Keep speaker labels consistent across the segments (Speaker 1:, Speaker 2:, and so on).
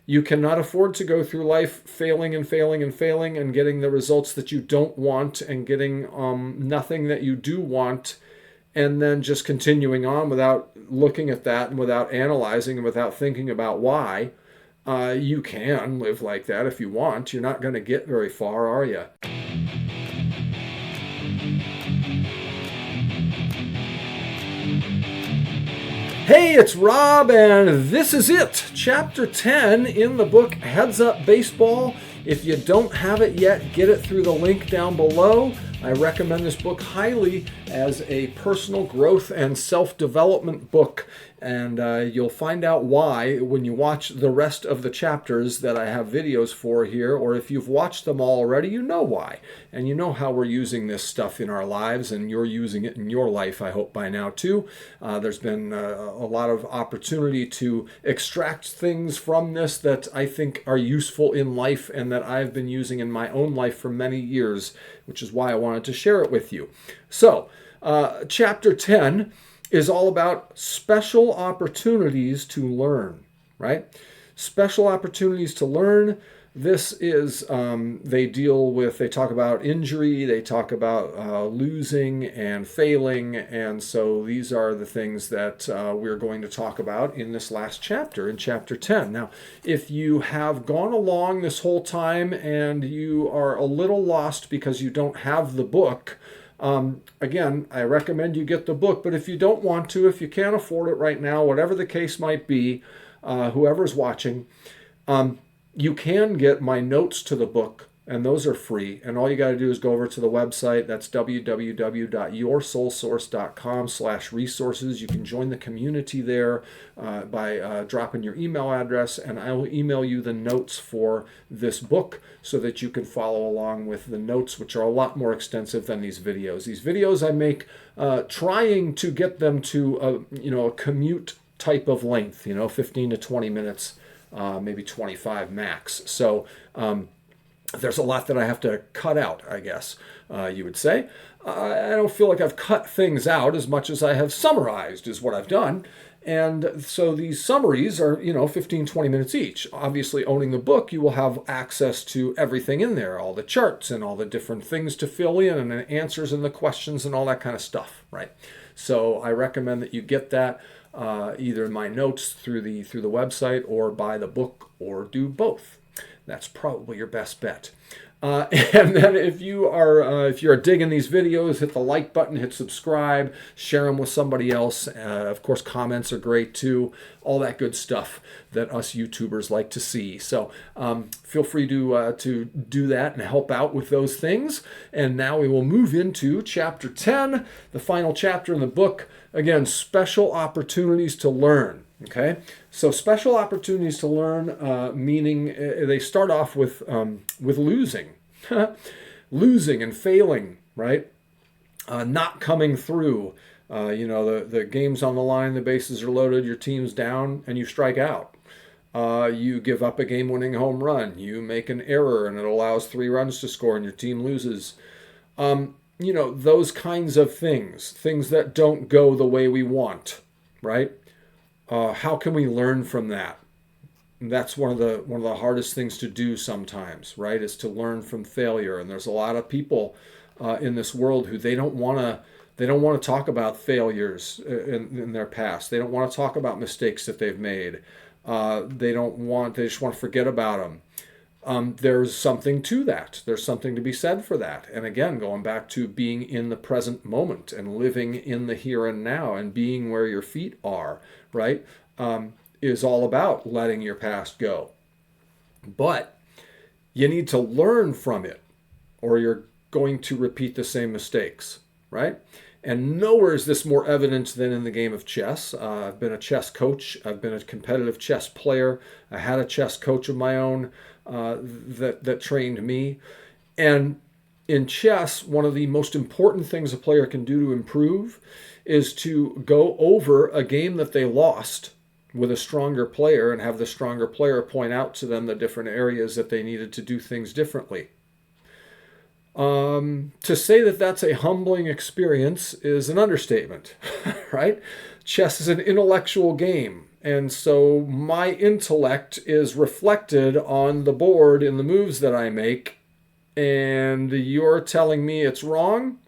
Speaker 1: You cannot afford to go through life failing and failing and failing and getting the results that you don't want and getting nothing that you do want, and then just continuing on without looking at that and without analyzing and without thinking about why. You can live like that if you want. You're not going to get very far, are you? Hey, it's Rob, and this is it. Chapter 10 in the book Heads Up Baseball. If you don't have it yet, get it through the link down below. I recommend this book highly as a personal growth and self-development book, and you'll find out why when you watch the rest of the chapters that I have videos for here, or if you've watched them all already, you know why. And you know how we're using this stuff in our lives, and you're using it in your life, I hope, by now too. There's been a lot of opportunity to extract things from this that I think are useful in life and that I've been using in my own life for many years, which is why I wanted to share it with you. So, chapter 10 is all about special opportunities to learn, right? Special opportunities to learn. This is, they talk about injury, they talk about losing and failing, and so these are the things that we're going to talk about in this last chapter, in chapter 10. Now, if you have gone along this whole time and you are a little lost because you don't have the book, again, I recommend you get the book, but if you don't want to, if you can't afford it right now, whatever the case might be, whoever's watching, you can get my notes to the book, and those are free. And all you got to do is go over to the website. That's www.yoursoulsource.com/resources. You can join the community there by dropping your email address, and I will email you the notes for this book so that you can follow along with the notes, which are a lot more extensive than these videos. These videos I make trying to get them to a commute type of length, 15 to 20 minutes. Maybe 25 max. So there's a lot that I have to cut out, I guess you would say. I don't feel like I've cut things out as much as I have summarized is what I've done. And so these summaries are, 15, 20 minutes each. Obviously, owning the book, you will have access to everything in there, all the charts and all the different things to fill in and the answers and the questions and all that kind of stuff, right? So I recommend that you get that. Either in my notes through the website or buy the book or do both. That's probably your best bet. And then if you're digging these videos, hit the like button, hit subscribe, share them with somebody else. Of course, comments are great too. All that good stuff that us YouTubers like to see. So feel free to do that and help out with those things. And now we will move into chapter 10, the final chapter in the book. Again, special opportunities to learn. Okay, so special opportunities to learn, meaning they start off with losing, losing and failing, right? Not coming through. The game's on the line, the bases are loaded, your team's down, and you strike out. You give up a game-winning home run. You make an error, and it allows 3 runs to score, and your team loses. Those kinds of things that don't go the way we want, right? How can we learn from that? And that's one of the hardest things to do sometimes, right? Is to learn from failure. And there's a lot of people in this world who they don't want to talk about failures in their past. They don't want to talk about mistakes that they've made. They just want to forget about them. There's something to that. There's something to be said for that. And again, going back to being in the present moment and living in the here and now and being where your feet are, right, is all about letting your past go. But you need to learn from it or you're going to repeat the same mistakes, right? And nowhere is this more evident than in the game of chess. I've been a chess coach. I've been a competitive chess player. I had a chess coach of my own that trained me. And in chess, one of the most important things a player can do to improve is to go over a game that they lost with a stronger player and have the stronger player point out to them the different areas that they needed to do things differently. To say that that's a humbling experience is an understatement, right? Chess is an intellectual game, And so my intellect is reflected on the board in the moves that I make. And you're telling me it's wrong.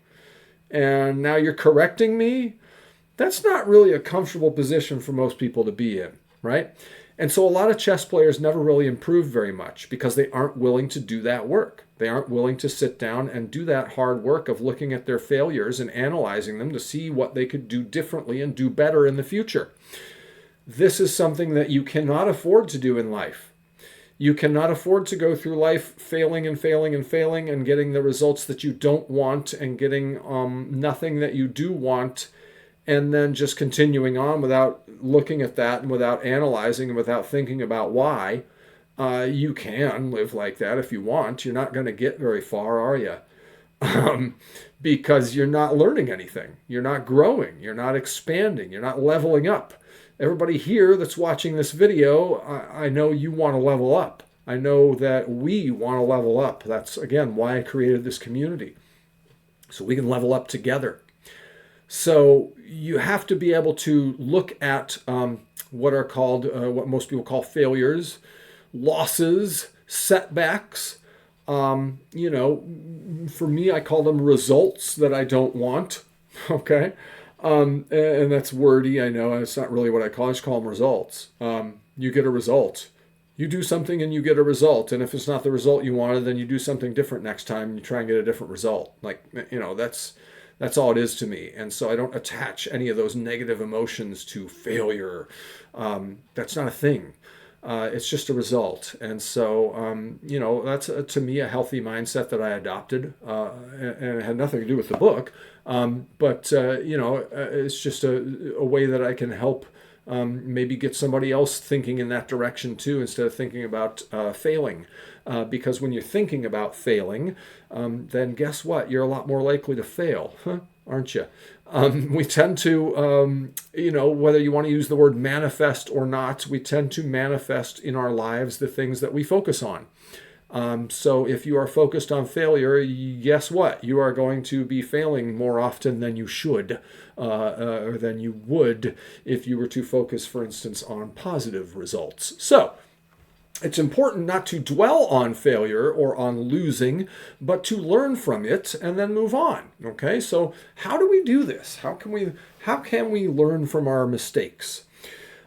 Speaker 1: And now you're correcting me. That's not really a comfortable position for most people to be in, right? And so a lot of chess players never really improve very much because they aren't willing to do that work. They aren't willing to sit down and do that hard work of looking at their failures and analyzing them to see what they could do differently and do better in the future. This is something that you cannot afford to do in life. You cannot afford to go through life failing and failing and failing and getting the results that you don't want and getting nothing that you do want, and then just continuing on without looking at that and without analyzing and without thinking about why. You can live like that if you want. You're not going to get very far, are you? Because you're not learning anything. You're not growing. You're not expanding. You're not leveling up. Everybody here that's watching this video, I know you want to level up. I know that we want to level up. That's, again, why I created this community. So we can level up together. So you have to be able to look at what are called, what most people call failures, losses, setbacks. You know, for me, I call them results that I don't want. Okay. And that's wordy, I know. It's not really what I call it. I just call them results. You get a result. You do something and you get a result. And if it's not the result you wanted, then you do something different next time and you try and get a different result. Like, you know, that's all it is to me. And so I don't attach any of those negative emotions to failure. That's not a thing. It's just a result. And so, you know, that's to me a healthy mindset that I adopted, and it had nothing to do with the book. But you know, it's just a way that I can help maybe get somebody else thinking in that direction too, instead of thinking about failing. Because when you're thinking about failing, then guess what? You're a lot more likely to fail, aren't you? We tend to, you know, whether you want to use the word manifest or not, we tend to manifest in our lives the things that we focus on. So if you are focused on failure, guess what? You are going to be failing more often than you should, or than you would if you were to focus, for instance, on positive results. So it's important not to dwell on failure or on losing, but to learn from it and then move on. Okay, so how do we do this? How can we learn from our mistakes?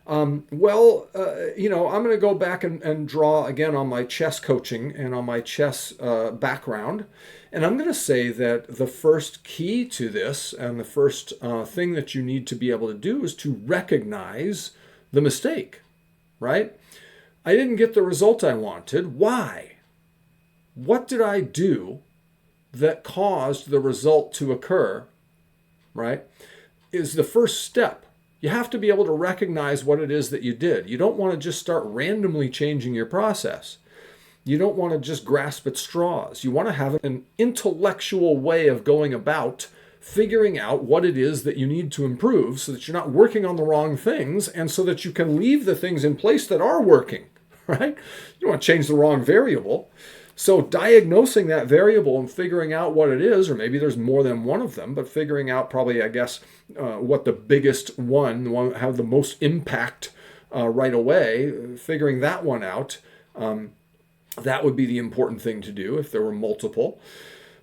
Speaker 1: Well, you know, I'm going to go back and draw again on my chess coaching and on my chess background. And I'm going to say that the first key to this and the first thing that you need to be able to do is to recognize the mistake, right? I didn't get the result I wanted. Why? What did I do that caused the result to occur, right? Is the first step. You have to be able to recognize what it is that you did. You don't want to just start randomly changing your process. You don't want to just grasp at straws. You want to have an intellectual way of going about figuring out what it is that you need to improve so that you're not working on the wrong things and so that you can leave the things in place that are working, right? You don't want to change the wrong variable. So diagnosing that variable and figuring out what it is, or maybe there's more than one of them, but figuring out probably, I guess, what the biggest one have the most impact right away, figuring that one out, that would be the important thing to do if there were multiple.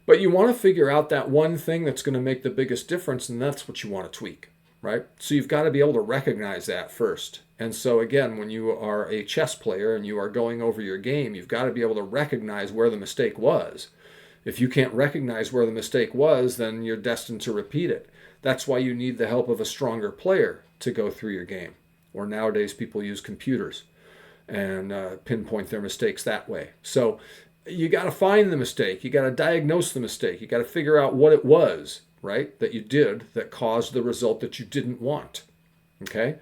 Speaker 1: But you want to figure out that one thing that's going to make the biggest difference, and that's what you want to tweak, right? So you've got to be able to recognize that first. And so again, when you are a chess player and you are going over your game, you've got to be able to recognize where the mistake was. If you can't recognize where the mistake was, then you're destined to repeat it. That's why you need the help of a stronger player to go through your game. Or nowadays people use computers and pinpoint their mistakes that way. So you got to find the mistake. You got to diagnose the mistake. You got to figure out what it was, right, that you did that caused the result that you didn't want. Okay?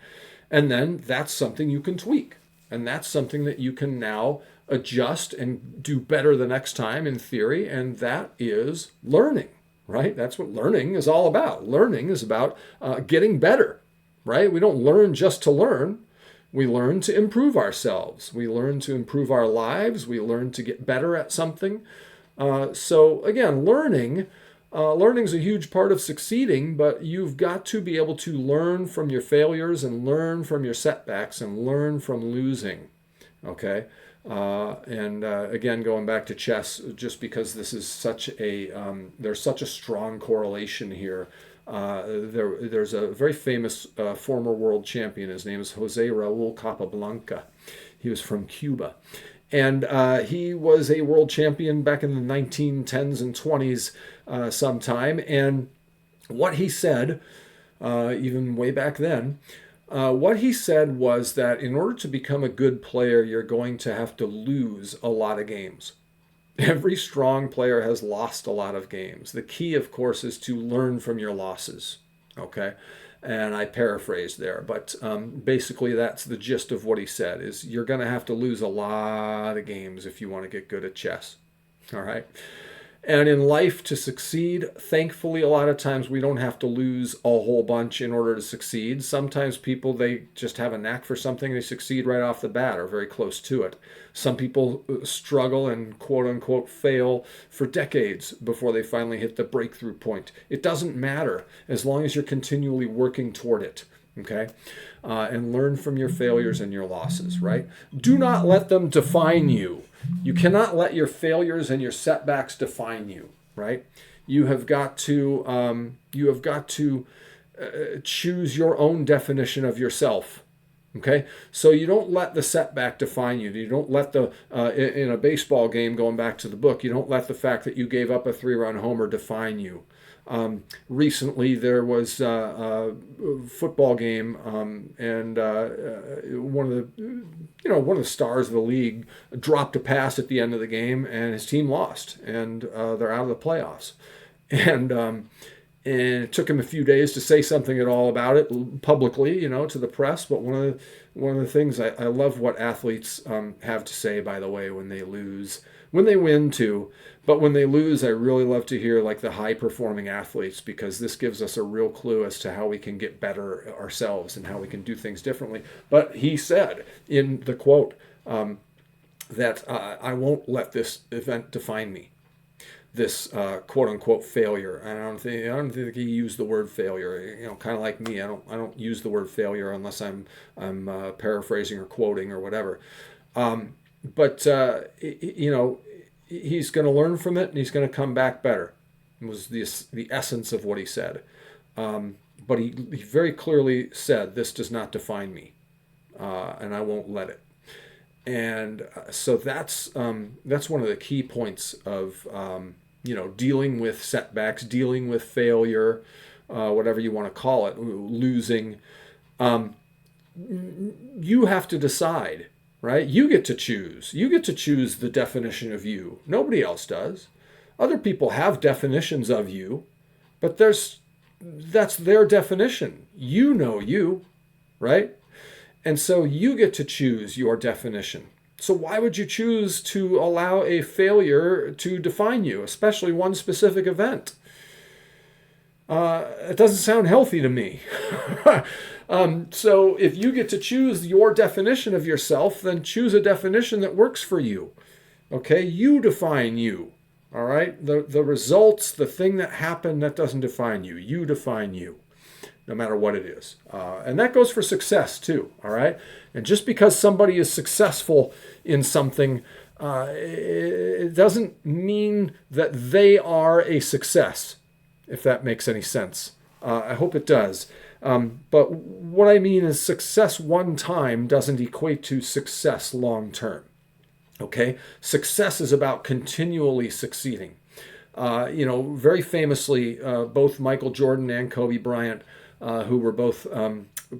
Speaker 1: And then that's something you can tweak. And that's something that you can now adjust and do better the next time in theory. And that is learning, right? That's what learning is all about. Learning is about getting better, right? We don't learn just to learn. We learn to improve ourselves. We learn to improve our lives. We learn to get better at something. So again, learning Learning's a huge part of succeeding, but you've got to be able to learn from your failures and learn from your setbacks and learn from losing. Okay? Again, going back to chess, just because this is such a, there's such a strong correlation here. There's a very famous former world champion. His name is Jose Raul Capablanca. He was from Cuba. And he was a world champion back in the 1910s and 20s sometime. And what he said, even way back then, what he said was that in order to become a good player, you're going to have to lose a lot of games. Every strong player has lost a lot of games. The key, of course, is to learn from your losses. Okay? And I paraphrased there, but basically that's the gist of what he said, is you're going to have to lose a lot of games if you want to get good at chess. All right? And in life, to succeed, thankfully, a lot of times we don't have to lose a whole bunch in order to succeed. Sometimes people, they just have a knack for something, they succeed right off the bat or very close to it. Some people struggle and quote unquote fail for decades before they finally hit the breakthrough point. It doesn't matter as long as you're continually working toward it. Okay? And learn from your failures and your losses, right? Do not let them define you. You cannot let your failures and your setbacks define you, right? You have got to choose your own definition of yourself. Okay, so you don't let the setback define you. You don't let the in a baseball game, going back to the book, you don't let the fact that you gave up a 3-run homer define you. Recently, there was a football game, and one of the stars of the league dropped a pass at the end of the game, and his team lost, and they're out of the playoffs. And it took him a few days to say something at all about it publicly, to the press. But one of the things I love what athletes have to say, by the way, when they lose. When they win too, but when they lose, I really love to hear like the high-performing athletes, because this gives us a real clue as to how we can get better ourselves and how we can do things differently. But he said in the quote that I won't let this event define me, this quote-unquote failure. And I don't think he used the word failure. Kind of like me, I don't use the word failure unless I'm paraphrasing or quoting or whatever. But he's going to learn from it, and he's going to come back better. It was the essence of what he said. But he very clearly said, this does not define me, and I won't let it. And so that's one of the key points of dealing with setbacks, dealing with failure, whatever you want to call it, losing. You have to decide. Right? You get to choose. You get to choose the definition of you. Nobody else does. Other people have definitions of you, but that's their definition. You know you, right? And so you get to choose your definition. So why would you choose to allow a failure to define you, especially one specific event? It doesn't sound healthy to me. So if you get to choose your definition of yourself, then choose a definition that works for you. Okay? You define you. All right? The results, the thing that happened, that doesn't define you. You define you, no matter what it is. And that goes for success too. All right? And just because somebody is successful in something, it doesn't mean that they are a success, if that makes any sense. I hope it does. But what I mean is success one time doesn't equate to success long term. Okay? Success is about continually succeeding. Very famously, both Michael Jordan and Kobe Bryant, who were both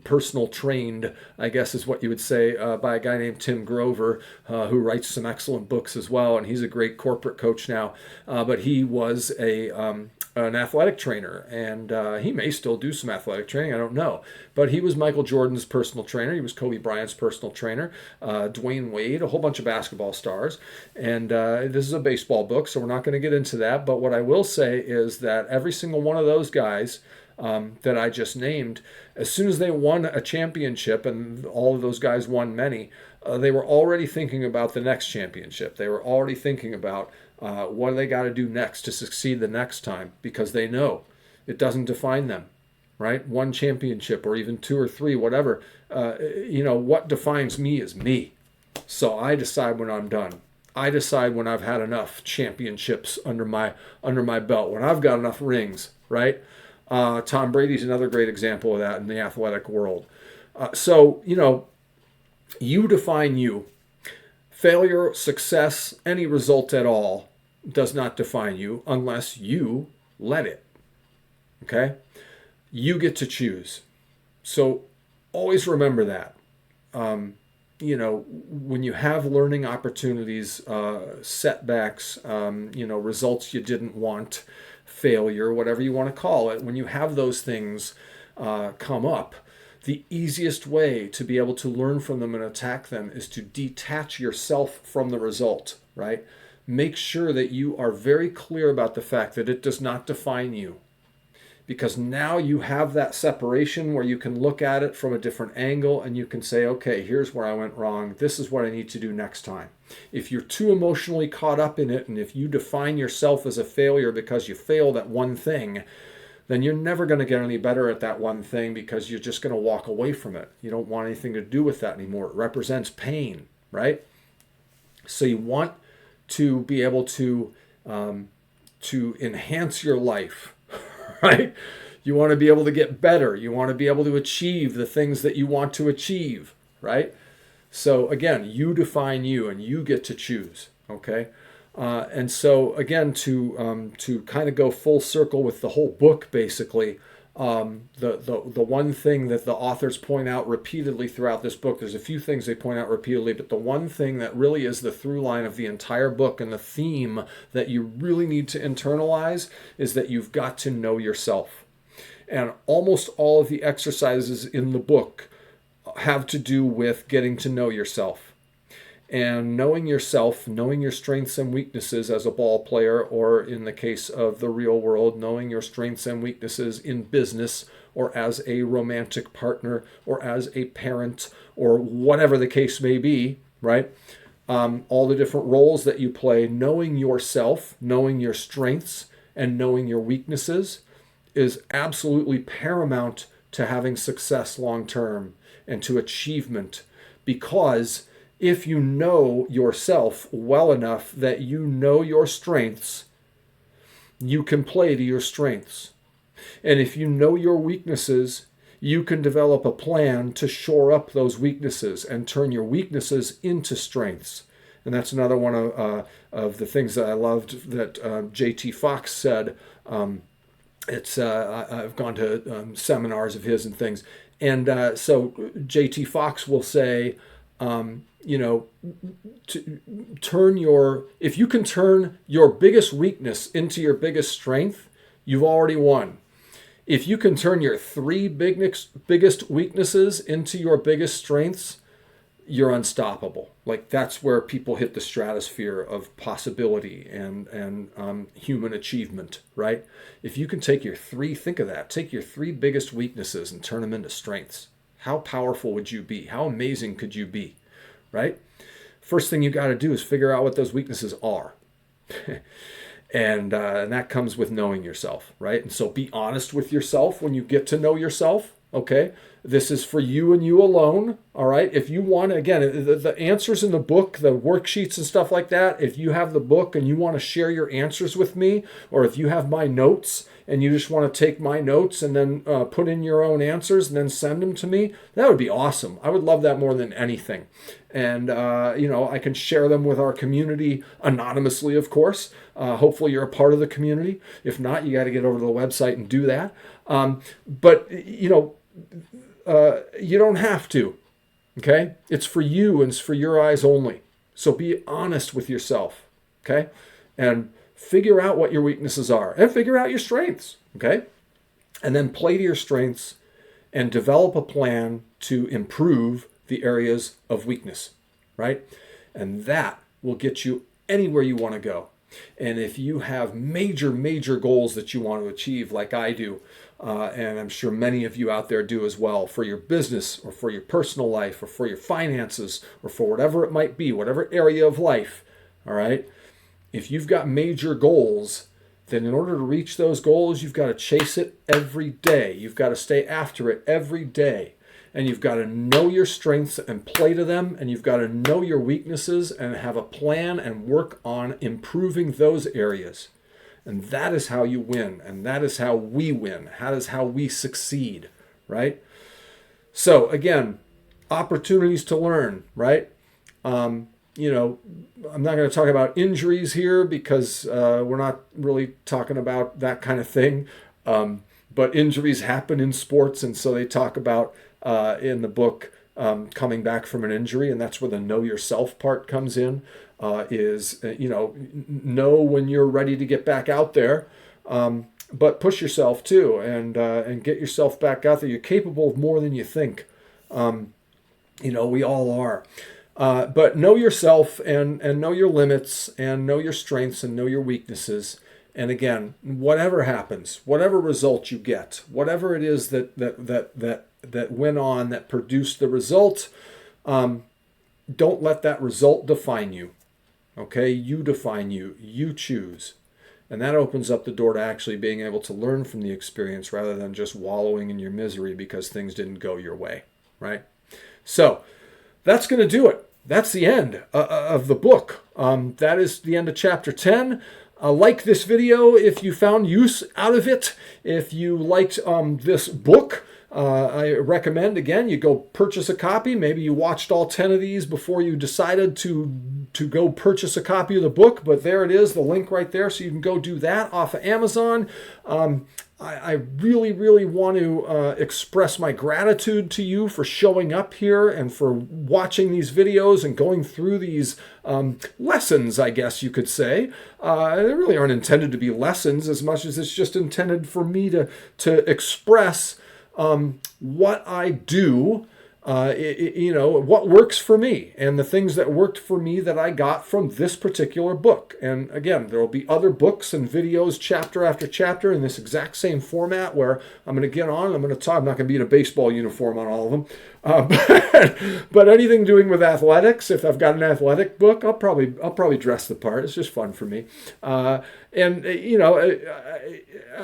Speaker 1: personal trained, I guess is what you would say, by a guy named Tim Grover, who writes some excellent books as well, and he's a great corporate coach now. But he was an athletic trainer, and he may still do some athletic training, I don't know. But he was Michael Jordan's personal trainer. He was Kobe Bryant's personal trainer, Dwayne Wade, a whole bunch of basketball stars. And this is a baseball book, so we're not going to get into that. But what I will say is that every single one of those guys that I just named, as soon as they won a championship, and all of those guys won many, they were already thinking about the next championship. They were already thinking about what do they got to do next to succeed the next time, because they know it doesn't define them, right? One championship or even two or three, whatever. What defines me is me. So I decide when I'm done. I decide when I've had enough championships under my belt, when I've got enough rings, right? Tom Brady's another great example of that in the athletic world. So you define you. Failure, success, any result at all does not define you unless you let it. Okay? You get to choose. So always remember that. When you have learning opportunities, setbacks, results you didn't want, failure, whatever you want to call it, when you have those things come up, the easiest way to be able to learn from them and attack them is to detach yourself from the result, right? Make sure that you are very clear about the fact that it does not define you. Because now you have that separation where you can look at it from a different angle and you can say, okay, here's where I went wrong. This is what I need to do next time. If you're too emotionally caught up in it, and if you define yourself as a failure because you failed at one thing, then you're never going to get any better at that one thing, because you're just going to walk away from it. You don't want anything to do with that anymore. It represents pain, right? So you want to be able to enhance your life. Right? You want to be able to get better. You want to be able to achieve the things that you want to achieve, right? So again, you define you and you get to choose, okay? And so again, to kind of go full circle with the whole book, basically, the one thing that the authors point out repeatedly throughout this book, there's a few things they point out repeatedly, but the one thing that really is the through line of the entire book and the theme that you really need to internalize is that you've got to know yourself. And almost all of the exercises in the book have to do with getting to know yourself. And knowing yourself, knowing your strengths and weaknesses as a ball player, or in the case of the real world, knowing your strengths and weaknesses in business, or as a romantic partner, or as a parent, or whatever the case may be, right? All the different roles that you play, knowing yourself, knowing your strengths, and knowing your weaknesses is absolutely paramount to having success long term and to achievement, because if you know yourself well enough that you know your strengths, you can play to your strengths. And if you know your weaknesses, you can develop a plan to shore up those weaknesses and turn your weaknesses into strengths. And that's another one of the things that I loved that J.T. Fox said. I've gone to seminars of his and things. And so J.T. Fox will say, if you can turn your biggest weakness into your biggest strength, you've already won. If you can turn your three biggest weaknesses into your biggest strengths, you're unstoppable. Like, that's where people hit the stratosphere of possibility and human achievement, right? If you can take your three biggest weaknesses and turn them into strengths, how powerful would you be? How amazing could you be, right? First thing you got to do is figure out what those weaknesses are. And that comes with knowing yourself, right? And so be honest with yourself when you get to know yourself, okay? This is for you and you alone, all right? If you want, again, the answers in the book, the worksheets and stuff like that, if you have the book and you want to share your answers with me, or if you have my notes and you just want to take my notes and then put in your own answers and then send them to me, that would be awesome. I would love that more than anything. And, I can share them with our community anonymously, of course. Hopefully you're a part of the community. If not, you got to get over to the website and do that. But you don't have to, okay? It's for you and it's for your eyes only. So be honest with yourself, okay? And figure out what your weaknesses are and figure out your strengths, okay? And then play to your strengths and develop a plan to improve the areas of weakness, right? And that will get you anywhere you want to go. And if you have major goals that you want to achieve, like I do, and I'm sure many of you out there do as well, for your business or for your personal life or for your finances or for whatever it might be, whatever area of life, all right? If you've got major goals, then in order to reach those goals, you've got to chase it every day. You've got to stay after it every day. And you've got to know your strengths and play to them. And you've got to know your weaknesses and have a plan and work on improving those areas. And that is how you win. And that is how we win. That is how we succeed, right? So again, opportunities to learn, right? You know, I'm not going to talk about injuries here because we're not really talking about that kind of thing. But injuries happen in sports, and so they talk about in the book coming back from an injury, and that's where the know yourself part comes in. Know when you're ready to get back out there, but push yourself too, and get yourself back out there. You're capable of more than you think. We all are. But know yourself and know your limits and know your strengths and know your weaknesses. And again, whatever happens, whatever result you get, whatever it is that went on that produced the result, don't let that result define you. Okay, you define you. You choose. And that opens up the door to actually being able to learn from the experience rather than just wallowing in your misery because things didn't go your way, right? So that's going to do it. That's the end of the book. That is the end of chapter 10. Like this video if you found use out of it. If you liked this book, I recommend, again, you go purchase a copy. Maybe you watched all 10 of these before you decided to go purchase a copy of the book, but there it is, the link right there, so you can go do that off of Amazon. I really want to express my gratitude to you for showing up here and for watching these videos and going through these lessons, I guess you could say. They really aren't intended to be lessons as much as it's just intended for me to express what I do, what works for me and the things that worked for me that I got from this particular book. And again, there will be other books and videos chapter after chapter in this exact same format where I'm going to get on, I'm going to talk, I'm not going to be in a baseball uniform on all of them. But anything doing with athletics, if I've got an athletic book, I'll probably dress the part. It's just fun for me. I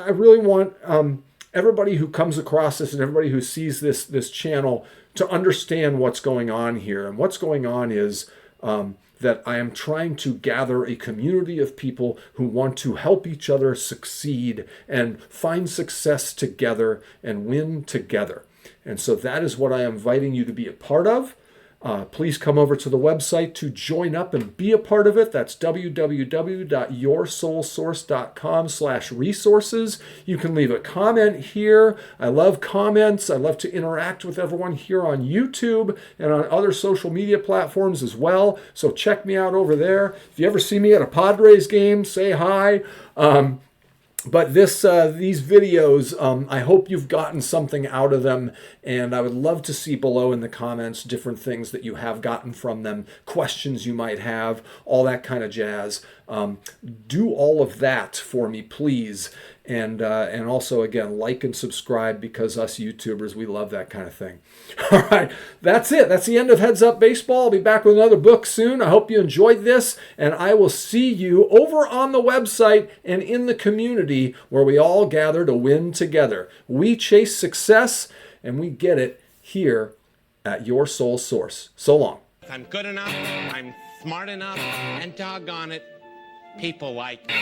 Speaker 1: really want everybody who comes across this and everybody who sees this channel to understand what's going on here. And what's going on is that I am trying to gather a community of people who want to help each other succeed and find success together and win together. And so that is what I am inviting you to be a part of. Please come over to the website to join up and be a part of it. That's www.yoursoulsource.com/resources. You can leave a comment here. I love comments. I love to interact with everyone here on YouTube and on other social media platforms as well. So check me out over there. If you ever see me at a Padres game, say hi. But these videos, I hope you've gotten something out of them, and I would love to see below in the comments different things that you have gotten from them, questions you might have, all that kind of jazz. Do all of that for me, please. And also, again, like and subscribe because us YouTubers, we love that kind of thing. All right, that's it. That's the end of Heads Up Baseball. I'll be back with another book soon. I hope you enjoyed this, and I will see you over on the website and in the community where we all gather to win together. We chase success, and we get it here at Your Soul Source. So long.
Speaker 2: I'm good enough, I'm smart enough, and doggone it, people like me.